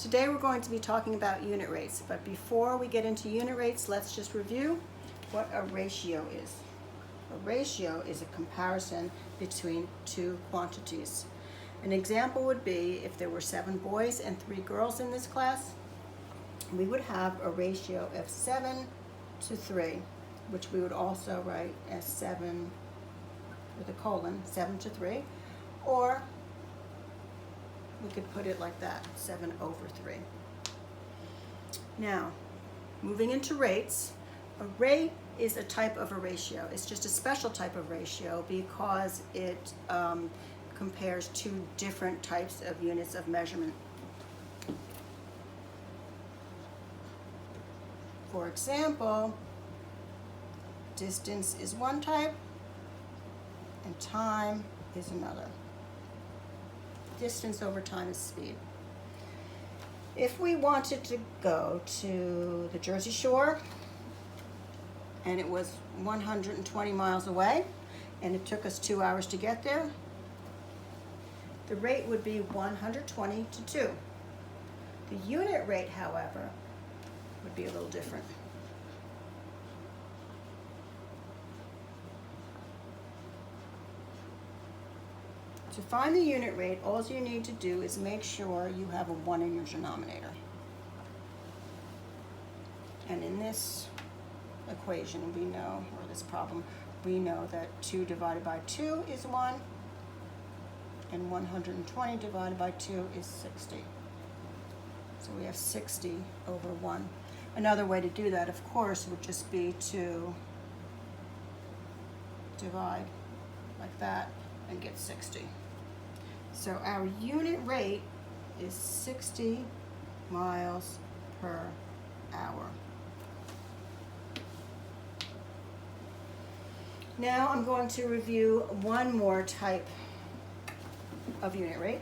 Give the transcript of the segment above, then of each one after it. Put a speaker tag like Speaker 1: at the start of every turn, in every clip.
Speaker 1: Today we're going to be talking about unit rates, but before we get into unit rates, let's just review what a ratio is. A ratio is a comparison between two quantities. An example would be if there were 7 boys and 3 girls in this class, we would have a ratio of 7 to 3, which we would also write as 7 with a colon, 7 to 3, or we could put it like that, 7 over 3. Now, moving into rates, a rate is a type of a ratio. It's just a special type of ratio because it compares two different types of units of measurement. For example, distance is one type and time is another. Distance over time is speed. If we wanted to go to the Jersey Shore and it was 120 miles away and it took us 2 hours to get there, the rate would be 120 to 2. The unit rate, however, would be a little different. To find the unit rate, all you need to do is make sure you have a 1 in your denominator. And in this equation, we know, or this problem, we know that 2 divided by 2 is 1, and 120 divided by 2 is 60. So we have 60 over 1. Another way to do that, of course, would just be to divide like that and get 60. So our unit rate is 60 miles per hour. Now I'm going to review one more type of unit rate,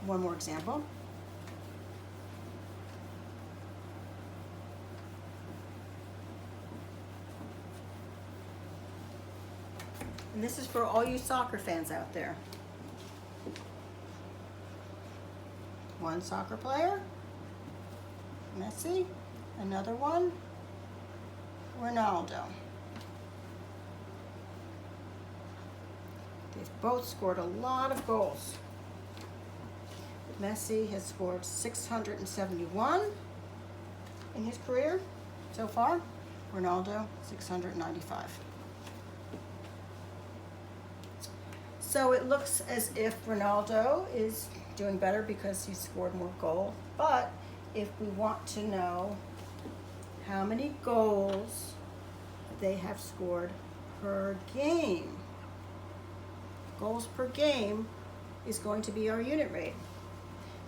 Speaker 1: one more example. And this is for all you soccer fans out there. One soccer player, Messi, another one, Ronaldo. They've both scored a lot of goals. Messi has scored 671 in his career so far. Ronaldo, 695. So it looks as if Ronaldo is doing better because he scored more goals. But if we want to know how many goals they have scored per game, goals per game is going to be our unit rate.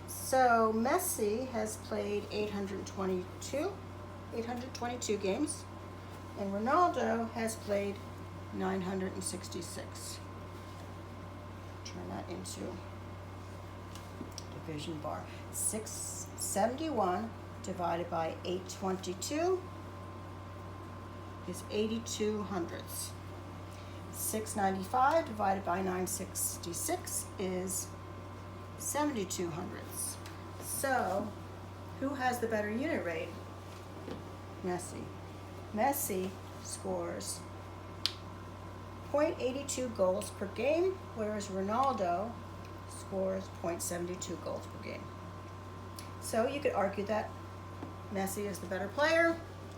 Speaker 1: So Messi has played 822 games, and Ronaldo has played 966. Turn that into division bar. 671 divided by 822 is 82 hundredths. 695 divided by 966 is 72 hundredths. So, who has the better unit rate? Messi. Messi scores 0.82 goals per game, whereas Ronaldo scores 0.72 goals per game. So you could argue that Messi is the better player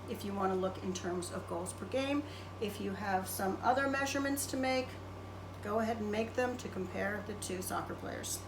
Speaker 1: if you want to look in terms of goals per game. If you have some other measurements to make, go ahead and make them to compare the two soccer players.